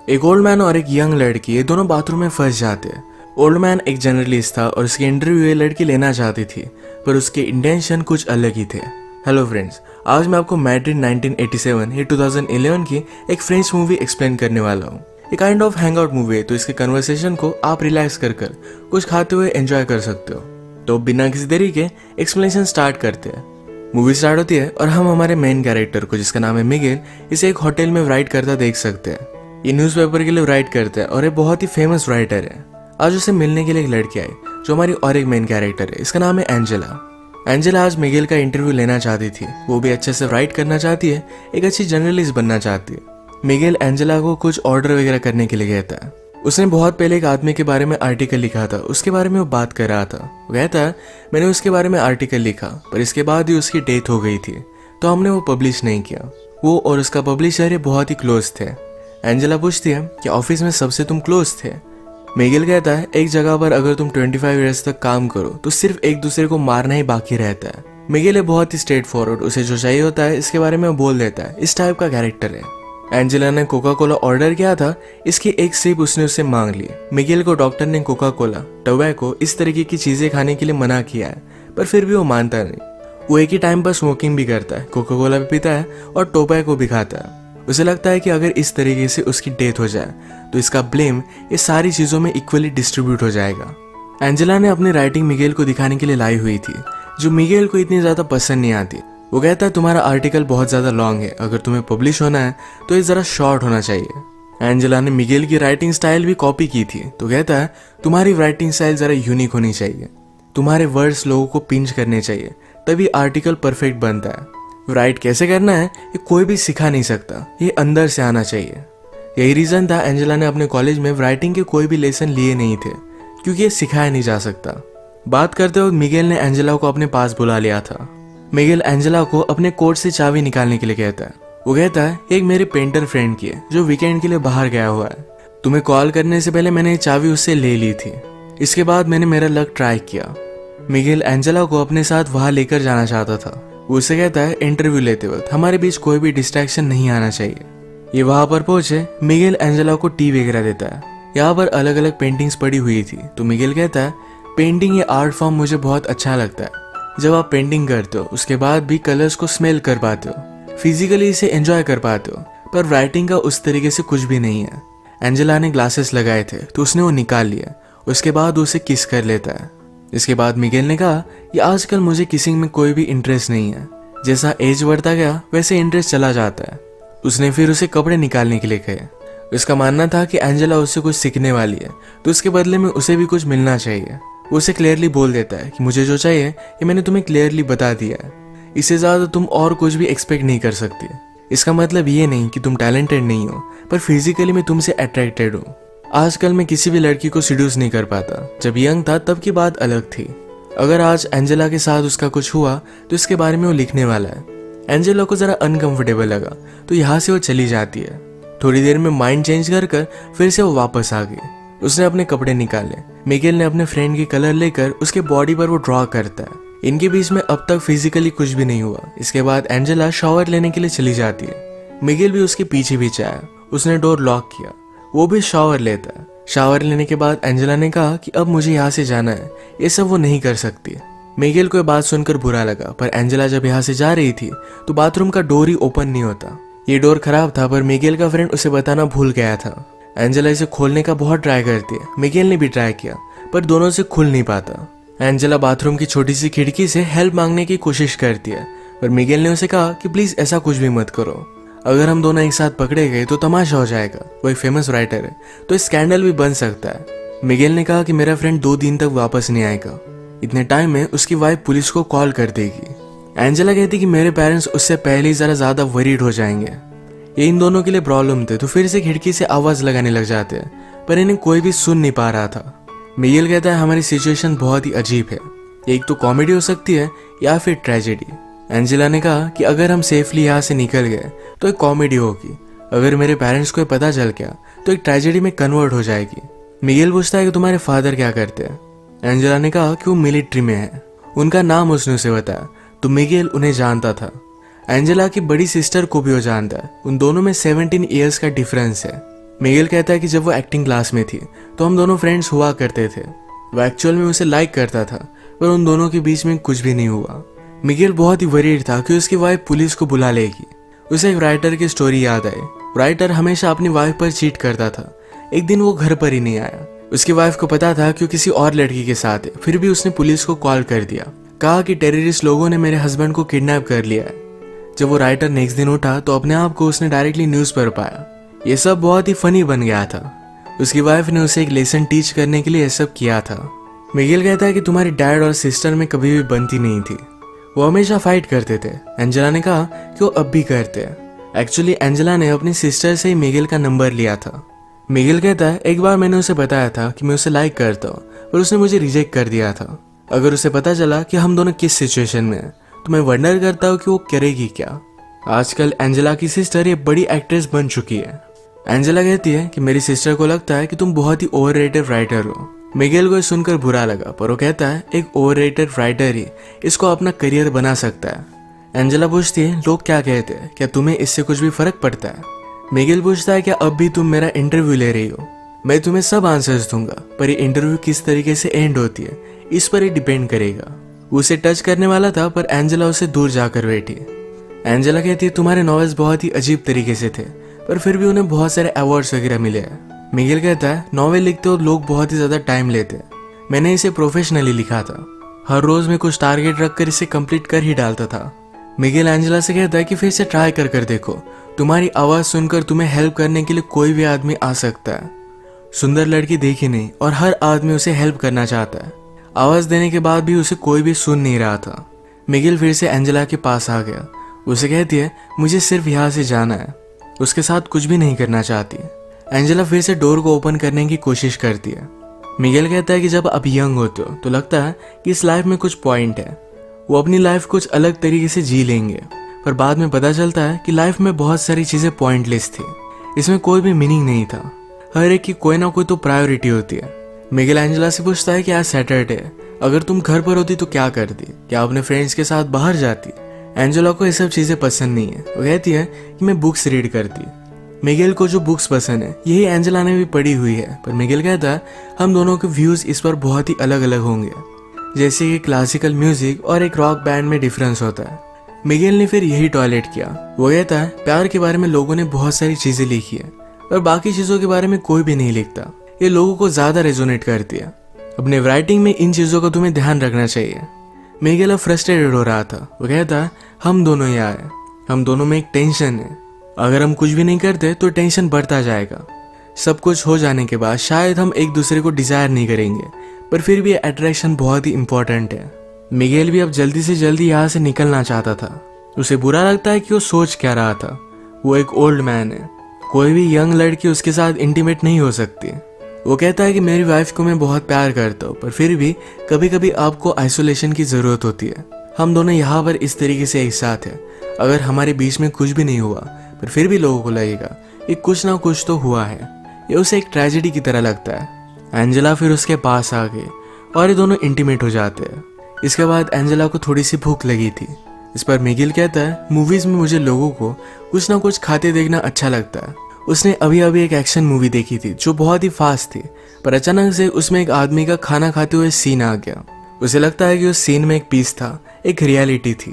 एक old man और एक यंग लड़की ये दोनों बाथरूम में फंस जाते हैं। ओल्ड मैन एक जर्नलिस्ट था और उसकी इंटरव्यू ये लड़की लेना चाहती थी, पर उसके इंटेंशन कुछ अलग ही थे। हेलो फ्रेंड्स, आज मैं आपको मैड्रिड 1987 या 2011 की एक फ्रेंच मूवी एक्सप्लेन करने वाला हूँ। ये kind of hang out movie है, तो इसके कन्वर्सेशन को आप रिलैक्स कर कुछ खाते हुए एंजॉय कर सकते हो। तो बिना किसी देरी के एक्सप्लेनेशन स्टार्ट करते हैं। मूवी स्टार्ट होती है और हम हमारे मेन कैरेक्टर को, जिसका नाम है मिगेल, इसे एक होटल में राइट करता देख सकते हैं। ये न्यूज़पेपर के लिए राइट करता है और ये बहुत ही फेमस राइटर है। आज उसे मिलने के लिए एक लड़की आई जो हमारी और एक मेन कैरेक्टर है, इसका नाम है एंजेला। एंजेला आज मिगेल का इंटरव्यू लेना चाहती थी। वो भी अच्छे से राइट करना चाहती है, एक अच्छी जर्नलिस्ट बनना चाहती है। मिगेल एंजेला को कुछ ऑर्डर वगैरह करने के लिए कहता है। उसने बहुत पहले एक आदमी के बारे में आर्टिकल लिखा था, उसके बारे में वो बात कर रहा था। वो कहता है मैंने उसके बारे में आर्टिकल लिखा, पर इसके बाद ही उसकी डेथ हो गई थी, तो हमने वो पब्लिश नहीं किया। वो और उसका पब्लिशर ये बहुत ही क्लोज थे। एंजेला पूछती है कि ऑफिस में सबसे तुम क्लोज थे। मिगेल कहता है एक जगह पर अगर तुम 25 ईयर्स तक काम करो तो सिर्फ एक दूसरे को मारना ही बाकी रहता है। मिगेल बहुत ही स्ट्रेट फॉरवर्ड, उसे जो चाहिए होता है इसके बारे में बोल देता है। इस टाइप का कैरेक्टर है। एंजेला ने कोका कोला ऑर्डर किया था, इसकी एक सिप उसने उससे मांग ली। मिगेल को डॉक्टर ने कोका कोला, टोबैको इस तरीके की चीजें खाने के लिए मना किया है, पर फिर भी वो मानता नहीं। वो एक ही टाइम पर स्मोकिंग भी करता है, कोका कोला भी पीता है और टोबैको भी खाता है। उसे लगता है कि अगर इस तरीके से उसकी डेथ हो जाए तो इसका ब्लेम ये सारी चीजों में इक्वली डिस्ट्रीब्यूट हो जाएगा। एंजेला ने अपनी राइटिंग मिगेल को दिखाने के लिए लाई हुई थी, जो मिगेल को इतनी ज्यादा पसंद नहीं आती। वो कहता है तुम्हारा आर्टिकल बहुत ज्यादा लॉन्ग है, अगर तुम्हें पब्लिश होना है तो ये जरा शॉर्ट होना चाहिए। एंजेला ने मिगेल की राइटिंग स्टाइल भी कॉपी की थी, तो कहता है तुम्हारी राइटिंग स्टाइल जरा यूनिक होनी चाहिए, तुम्हारे वर्ड्स लोगों को पिंच करने चाहिए, तभी आर्टिकल परफेक्ट बनता है। राइट कैसे करना है ये कोई भी सिखा नहीं सकता, ये अंदर से आना चाहिए। यही रीजन था एंजेला ने अपने कॉलेज में राइटिंग के कोई भी लेसन लिए नहीं थे, क्योंकि ये सिखाया नहीं जा सकता। बात करते वक्त मिगेल ने एंजेला को अपने पास बुला लिया था। मिगेल एंजेला को अपने कोट से चाबी निकालने के लिए कहता है। वो कहता है एक मेरे पेंटर फ्रेंड की है जो वीकेंड के लिए बाहर गया हुआ है। तुम्हें कॉल करने से पहले मैंने चाबी उससे ले ली थी, इसके बाद मैंने मेरा लक ट्राई किया। मिगेल एंजेला को अपने साथ वहां लेकर जाना चाहता था। वो उससे कहता है इंटरव्यू लेते वक्त हमारे बीच कोई भी डिस्ट्रैक्शन नहीं आना चाहिए। ये वहां पर पहुंचे, मिगेल एंजेला को टी वगैरह देता है। यहाँ पर अलग अलग पेंटिंग्स पड़ी हुई थी, तो मिगेल कहता है पेंटिंग ये आर्ट फॉर्म मुझे बहुत अच्छा लगता है। जब आप पेंटिंग करते हो उसके बाद भी कलर्स को स्मेल कर पाते हो, फिजिकली इसे एंजॉय कर पाते हो, पर राइटिंग का उस तरीके से कुछ भी नहीं है। एंजेला ने ग्लासेस लगाए थे तो उसने वो निकाल लिया, उसके बाद उसे किस कर लेता है। इसके बाद मिगेल ने कहा कि आजकल मुझे किसिंग में कोई भी इंटरेस्ट नहीं है, जैसा एज बढ़ता गया वैसे इंटरेस्ट चला जाता है। उसने फिर उसे कपड़े निकालने के लिए कहे। उसका मानना था कि एंजेला उससे कुछ सीखने वाली है, तो उसके बदले में उसे भी कुछ मिलना चाहिए। वो उसे क्लियरली बोल देता है कि मुझे जो चाहिए ये मैंने तुम्हें क्लियरली बता दिया है, इससे ज्यादा तुम और कुछ भी एक्सपेक्ट नहीं कर सकती। इसका मतलब ये नहीं कि तुम टैलेंटेड नहीं हो, पर फिजिकली मैं तुमसे अट्रैक्टेड हूँ। आजकल मैं किसी भी लड़की को सीड्यूस नहीं कर पाता, जब यंग था तब की बात अलग थी। अगर आज एंजेला के साथ उसका कुछ हुआ तो इसके बारे में वो लिखने वाला है। एंजेला को जरा अनकंफर्टेबल लगा तो यहाँ से वो चली जाती है। थोड़ी देर में माइंड चेंज कर फिर से वो वापस आ गई। उसने अपने कपड़े निकाले। मिगेल ने अपने फ्रेंड की कलर लेकर उसके बॉडी पर वो ड्रॉ करता है। इनके बीच में अब तक फिजिकली कुछ भी नहीं हुआ। इसके बाद एंजेला शावर लेने के लिए चली जाती है। मिगेल भी उसके पीछे पीछे आया। उसने डोर लॉक किया, वो भी शावर लेता है। शावर लेने के बाद एंजेला ने कहा कि अब मुझे यहाँ से जाना है, ये सब वो नहीं कर सकती। मिगेल को ये बात सुनकर बुरा लगा, पर एंजेला जब यहाँ से जा रही थी तो बाथरूम का डोर ही ओपन नहीं होता। ये डोर खराब था, पर मिगेल का फ्रेंड उसे बताना भूल गया था। एंजेला इसे खोलने का बहुत ट्राई करती है। मिगेल ने भी ट्राई किया, पर दोनों से खुल नहीं पाता। एंजेला बाथरूम की छोटी सी खिड़की से हेल्प मांगने की कोशिश करती है, पर मिगेल ने उसे कहा कि प्लीज ऐसा कुछ भी मत करो, अगर हम दोनों एक साथ पकड़े गए तो तमाशा हो जाएगा। वो एक फेमस राइटर है, तो स्कैंडल भी बन सकता है। मिगेल ने कहा कि मेरा फ्रेंड 2 दिन तक वापस नहीं आएगा, इतने टाइम में उसकी वाइफ पुलिस को कॉल कर देगी। एंजेला कहती कि मेरे पेरेंट्स उससे पहले ही जरा ज्यादा वरीड हो जाएंगे। ये इन दोनों के लिए प्रॉब्लम थे, तो फिर से खिड़की से आवाज लगाने लग जाते हैं, पर इन्हें कोई भी सुन नहीं पा रहा था। मिगेल कहता है हमारी सिचुएशन बहुत ही अजीब है, एक तो कॉमेडी हो सकती है या फिर ट्रेजेडी। एंजेला ने कहा कि अगर हम सेफली यहाँ से निकल गए तो एक कॉमेडी होगी, अगर मेरे पेरेंट्स को पता चल गया तो एक ट्रेजेडी में कन्वर्ट हो जाएगी। मिगेल पूछता है कि तुम्हारे फादर क्या करते हैं। एंजेला ने कहा कि वो मिलिट्री में है। उनका नाम उसने उसे बताया, तो मिगेल उन्हें जानता था। एंजेला की बड़ी सिस्टर को भी वो जानता है। उन दोनों में 17 ईयर्स का डिफरेंस है। मिगेल कहता है कि जब वो एक्टिंग क्लास में थी तो हम दोनों फ्रेंड्स हुआ करते थे। वो एक्चुअल में उसे लाइक करता था, पर उन दोनों के बीच में कुछ भी नहीं हुआ। मिगेल बहुत ही वरीड था कि उसकी वाइफ पुलिस को बुला लेगी। उसे एक राइटर की स्टोरी याद आई। राइटर हमेशा अपनी वाइफ पर चीट करता था। एक दिन वो घर पर ही नहीं आया। उसकी वाइफ को पता था कि वो किसी और लड़की के साथ है, फिर भी उसने पुलिस को कॉल कर दिया। कहा कि टेररिस्ट लोगों ने मेरे हस्बैंड को किडनैप कर लिया है। जब वो राइटर नेक्स्ट दिन उठा तो अपने आप को उसने डायरेक्टली न्यूज पर पाया। ये सब बहुत ही फनी बन गया था। उसकी वाइफ ने उसे एक लेसन टीच करने के लिए ये सब किया था। मिगेल कहता है कि तुम्हारी डैड और सिस्टर में कभी भी बनती नहीं थी, वो हमेशा फाइट करते थे। एंजेला ने कहा कि वो अब भी करते हैं। एक्चुअली एंजेला ने अपनी सिस्टर से ही मिगेल का नंबर लिया था। मिगेल कहता है एक बार मैंने उसे बताया था कि मैं उसे लाइक करता हूँ, पर उसने मुझे रिजेक्ट कर दिया था। अगर उसे पता चला कि हम दोनों किस सिचुएशन में हैं तो मैं वंडर करता हूँ कि वो करेगी क्या। आजकल एंजेला की सिस्टर ये बड़ी एक्ट्रेस बन चुकी है। एंजेला कहती है कि मेरी सिस्टर को लगता है कि तुम बहुत ही ओवररेटेड राइटर हो। मिगेल को सुनकर बुरा लगा, पर वो कहता है एक ओवररेटेड राइटर ही इसको अपना करियर बना सकता है। एंजेला पूछती है लोग क्या कहते हैं, क्या तुम्हें इससे कुछ भी फर्क पड़ता है। मिगेल पूछता है क्या अब भी तुम मेरा इंटरव्यू ले रही हो। मैं तुम्हें सब आंसर्स दूंगा, पर ये इंटरव्यू किस तरीके से एंड होती है इस पर ही डिपेंड करेगा। वो उसे टच करने वाला था, पर एंजेला उसे दूर जाकर बैठी। एंजेला कहती है तुम्हारे नॉवेल्स बहुत ही अजीब तरीके से थे, पर फिर भी उन्हें बहुत सारे अवार्ड्स वगैरह मिले हैं। मिगेल कहता है नॉवेल लिखते हो लोग बहुत ही ज्यादा टाइम लेते हैं, मैंने इसे प्रोफेशनली लिखा था। हर रोज में कुछ टारगेट रखकर इसे कंप्लीट कर ही डालता था। मिगेल एंजेला से कहता है कि फिर से ट्राई कर देखो, तुम्हारी आवाज सुनकर तुम्हें हेल्प करने के लिए कोई भी आदमी आ सकता है। सुंदर लड़की देखी नहीं और हर आदमी उसे हेल्प करना चाहता है। आवाज देने के बाद भी उसे कोई भी सुन नहीं रहा था। मिगेल फिर से एंजेला के पास आ गया। उसे कहती है मुझे सिर्फ यहाँ से जाना है, उसके साथ कुछ भी नहीं करना चाहती। एंजेला फिर से डोर को ओपन करने की कोशिश करती है। मिगेल कहता है कि जब आप यंग होते हो तो लगता है कि इस लाइफ में कुछ पॉइंट है, वो अपनी लाइफ कुछ अलग तरीके से जी लेंगे, पर बाद में पता चलता है कि लाइफ में बहुत सारी चीजें पॉइंटलेस थी। इसमें कोई भी मीनिंग नहीं था। हर एक की कोई ना कोई तो प्रायोरिटी होती है। मिगेल एंजेला से पूछता है कि आज सैटरडे है, अगर तुम घर पर होती तो क्या करती, क्या अपने फ्रेंड्स के साथ बाहर जाती। एंजेला को ये सब चीजें पसंद नहीं है। वो कहती है कि मैं बुक्स रीड करती। मिगेल को जो बुक्स पसंद है यही एंजेला ने भी पढ़ी हुई है, पर मिगेल कहता है हम दोनों के व्यूज इस पर बहुत ही अलग अलग होंगे, जैसे कि क्लासिकल म्यूजिक और एक रॉक बैंड में डिफरेंस होता है। मिगेल ने फिर यही टॉयलेट किया। वो कहता है प्यार के बारे में लोगों ने बहुत सारी चीजें लिखी है, पर बाकी चीजों के बारे में कोई भी नहीं लिखता। ये लोगों को ज्यादा रेजोनेट करती है। अपने राइटिंग में इन चीजों का तुम्हें ध्यान रखना चाहिए। मिगेल अब फ्रस्ट्रेटेड हो रहा था। वो कहता है हम दोनों यहाँ है, हम दोनों में एक टेंशन है, अगर हम कुछ भी नहीं करते तो टेंशन बढ़ता जाएगा। सब कुछ हो जाने के बाद शायद हम एक दूसरे को डिजायर नहीं करेंगे, पर फिर भी अट्रैक्शन बहुत ही इंपॉर्टेंट है। मिगेल भी अब जल्दी से जल्दी यहाँ से निकलना चाहता था। उसे बुरा लगता है कि वो सोच क्या रहा था। वो एक ओल्ड मैन है, कोई भी यंग लड़की उसके साथ इंटीमेट नहीं हो सकती। वो कहता है कि मेरी वाइफ को मैं बहुत प्यार करता हूँ, पर फिर भी कभी कभी आपको आइसोलेशन की जरूरत होती है। हम दोनों यहाँ पर इस तरीके से एक साथ है, अगर हमारे बीच में कुछ भी नहीं हुआ पर फिर भी लोगों को लगेगा ये कुछ ना कुछ तो हुआ है। ये उसे एक ट्रेजेडी की तरह लगता है। एंजेला फिर उसके पास आ गई और ये दोनों इंटीमेट हो जाते हैं। इसके बाद एंजेला को थोड़ी सी भूख लगी थी। इस पर मिगेल कहता है मूवीज में मुझे लोगों को कुछ ना कुछ खाते देखना अच्छा लगता है। उसने अभी अभी एक एक्शन मूवी देखी थी जो बहुत ही फास्ट थी, पर अचानक से उसमें एक आदमी का खाना खाते हुए सीन आ गया। उसे लगता है कि उस सीन में एक पीस था, एक रियलिटी थी।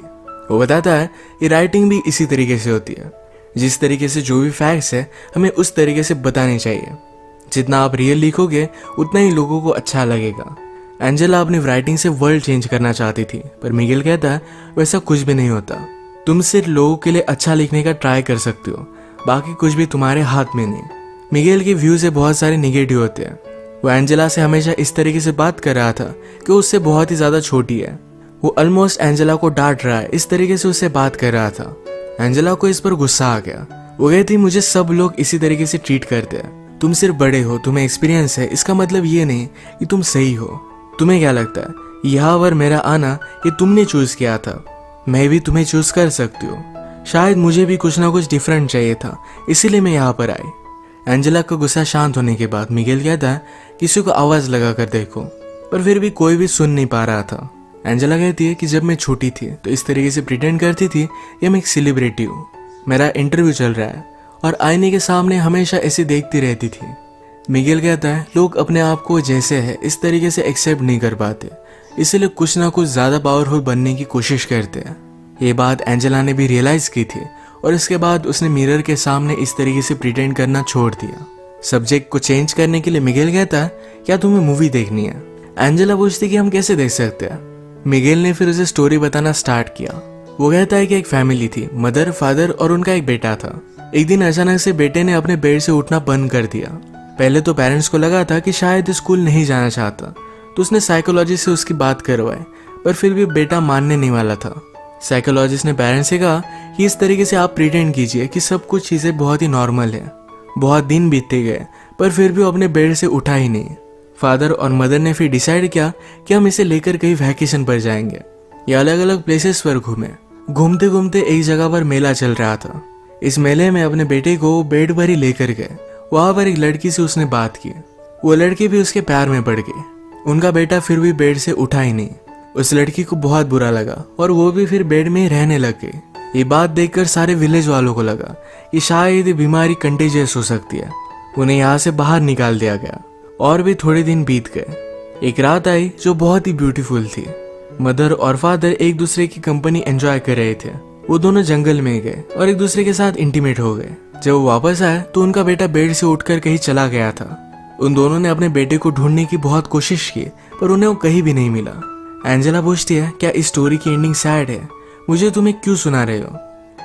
वो बताता है ये राइटिंग भी इसी तरीके से होती है, जिस तरीके से जो भी फैक्ट्स है हमें उस तरीके से बताने चाहिए। जितना आप रियल लिखोगे उतना ही लोगों को अच्छा लगेगा। एंजेला अपनी राइटिंग से वर्ल्ड चेंज करना चाहती थी, पर मिगेल कहता है वैसा कुछ भी नहीं होता। तुम सिर्फ लोगों के लिए अच्छा लिखने का ट्राई कर सकते हो, बाकी कुछ भी तुम्हारे हाथ में नहीं। मिगेल के व्यू से बहुत सारे निगेटिव होते हैं। वो एंजेला से हमेशा इस तरीके से बात कर रहा था कि वो उससे बहुत ही ज्यादा छोटी है। वो ऑलमोस्ट एंजेला को डांट रहा है, इस तरीके से उससे बात कर रहा था। एंजेला को इस पर गुस्सा आ गया। वो कहती मुझे सब लोग इसी तरीके से ट्रीट करते हैं, तुम सिर्फ बड़े हो, तुम्हें एक्सपीरियंस है, इसका मतलब ये नहीं कि तुम सही हो। तुम्हें क्या लगता है यहाँ पर मेरा आना ये तुमने चूज किया था, मैं भी तुम्हें चूज कर सकती हूँ। शायद मुझे भी कुछ ना कुछ डिफरेंट चाहिए था, इसीलिए मैं यहाँ पर आई। एंजेला का गुस्सा शांत होने के बाद मिगेल कहता है किसी को आवाज लगा कर देखो, पर फिर भी कोई भी सुन नहीं पा रहा था। एंजेला कहती है कि जब मैं छोटी थी तो इस तरीके से प्रिटेंड करती थी कि मैं एक सेलिब्रिटी हूँ, मेरा इंटरव्यू चल रहा है और आईने के सामने हमेशा ऐसे देखती रहती थी। मिगेल कहता है लोग अपने आप को जैसे है इस तरीके से एक्सेप्ट नहीं कर पाते, इसलिए कुछ ना कुछ ज़्यादा पावरफुल बनने की कोशिश करते हैं। ये बात एंजेला ने भी रियलाइज़ की थी और इसके बाद उसने मिरर के सामने इस तरीके से प्रिटेंड करना छोड़ दिया। सब्जेक्ट को चेंज करने के लिए मिगेल कहता है क्या तुम्हें मूवी देखनी है? एंजेला पूछती कि हम कैसे देख सकते हैं। मिगेल ने फिर उसे स्टोरी बताना स्टार्ट किया। वो कहता है कि एक फैमिली थी, मदर, फादर और उनका एक बेटा था। एक दिन अचानक से बेटे ने अपने बेड से उठना बंद कर दिया। पहले तो पेरेंट्स को लगा था कि शायद स्कूल नहीं जाना चाहता, तो उसने साइकोलॉजिस्ट से उसकी बात करवाई, पर फिर भी बेटा मानने नहीं वाला था। साइकोलॉजिस्ट ने पेरेंट्स से कहा कि इस तरीके से आप प्रिटेंड कीजिए कि सब कुछ चीज़ें बहुत ही नॉर्मल है। बहुत दिन बीतते गए पर फिर भी वो अपने बेड से उठा ही नहीं। फादर और मदर ने फिर डिसाइड किया कि हम इसे लेकर कहीं वैकेशन पर जाएंगे। ये अलग अलग प्लेसेस पर घूमे। घूमते घूमते एक जगह पर मेला चल रहा था। इस मेले में अपने बेटे को बेड पर ही लेकर गए। वहां पर एक लड़की से उसने बात की। वो लड़की भी उसके प्यार में पड़ गई। उनका बेटा फिर भी बेड से उठा ही नहीं। उस लड़की को बहुत बुरा लगा और वो भी फिर बेड में ही रहने लग गई। ये बात देखकर सारे विलेज वालों को लगा कि शायद ये बीमारी कंटेजियस हो सकती है। उन्हें यहाँ से बाहर निकाल दिया गया और भी थोड़े दिन बीत गए। एक रात आई जो बहुत ही ब्यूटीफुल थी। मदर और फादर एक दूसरे की कंपनी एंजॉय कर रहे थे। वो दोनों जंगल में गए और एक दूसरे के साथ इंटीमेट हो गए। जब वो वापस आए तो उनका बेटा बेड से उठकर कहीं चला गया था। उन दोनों ने अपने बेटे को ढूंढने की बहुत कोशिश की पर उन्हें वो कहीं भी नहीं मिला। एंजेला पूछती है क्या इस स्टोरी की एंडिंग सैड है? मुझे तुम्हें क्यों सुना रहे हो?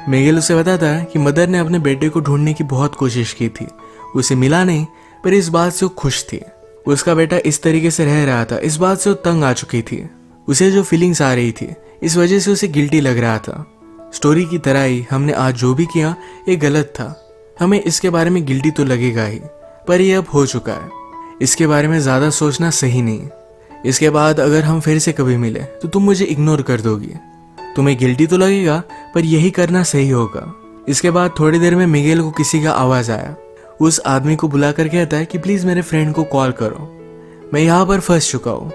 मिगेल उसे बताता है कि मदर ने अपने बेटे को ढूंढने की बहुत कोशिश की थी, उसे मिला नहीं, पर इस बात से वो खुश थी। उसका बेटा इस तरीके से रह रहा था, इस बात से वो तंग आ चुकी थी। उसे जो फीलिंग्स आ रही थी इस वजह से उसे गिल्टी लग रहा था। स्टोरी की तरह ही हमने आज जो भी किया ये गलत था। हमें इसके बारे में गिल्टी तो लगेगा ही, पर ये अब हो चुका है। इसके बारे में ज़्यादा सोचना सही नहीं। इसके बाद अगर हम फिर से कभी मिले तो तुम मुझे इग्नोर कर दोगी। तुम्हें गिल्टी तो लगेगा पर यही करना सही होगा। इसके बाद थोड़ी देर में मिगेल को किसी का आवाज़ आया। उस आदमी को बुलाकर कहता है कि प्लीज़ मेरे फ्रेंड को कॉल करो, मैं यहाँ पर फंस चुका हूँ।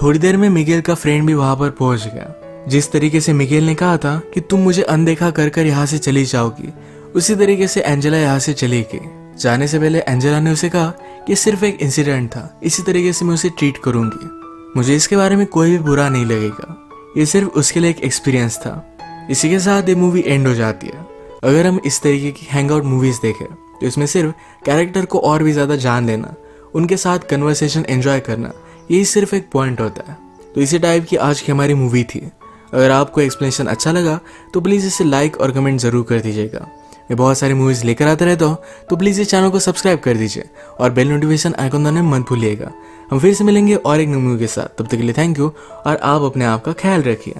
थोड़ी देर में मिगेल का फ्रेंड भी वहाँ पर पहुँच गया। जिस तरीके से मिगेल ने कहा था कि तुम मुझे अनदेखा कर कर यहाँ से चली जाओगी, उसी तरीके से एंजेला यहाँ से चली गई। जाने से पहले एंजेला ने उसे कहा कि सिर्फ एक इंसिडेंट था, इसी तरीके से मैं उसे ट्रीट करूँगी। मुझे इसके बारे में कोई भी बुरा नहीं लगेगा, ये सिर्फ उसके लिए एक एक्सपीरियंस था। इसी के साथ ये मूवी एंड हो जाती है। अगर हम इस तरीके की हैंगआउट मूवीज़ देखें तो इसमें सिर्फ कैरेक्टर को और भी ज़्यादा जान लेना, उनके साथ कन्वर्सेशन एंजॉय करना, यही सिर्फ एक पॉइंट होता है। तो इसी टाइप की आज की हमारी मूवी थी। अगर आपको एक्सप्लेनेशन अच्छा लगा तो प्लीज़ इसे लाइक और कमेंट ज़रूर कर दीजिएगा। मैं बहुत सारी मूवीज़ लेकर आता रहता हूँ, तो प्लीज़ इस चैनल को सब्सक्राइब कर दीजिए और बेल नोटिफिकेशन आइकन दबाना मत भूलिएगा। हम फिर से मिलेंगे और एक नई मूवी के साथ। तब तक के लिए थैंक यू और आप अपने आप का ख्याल रखिए।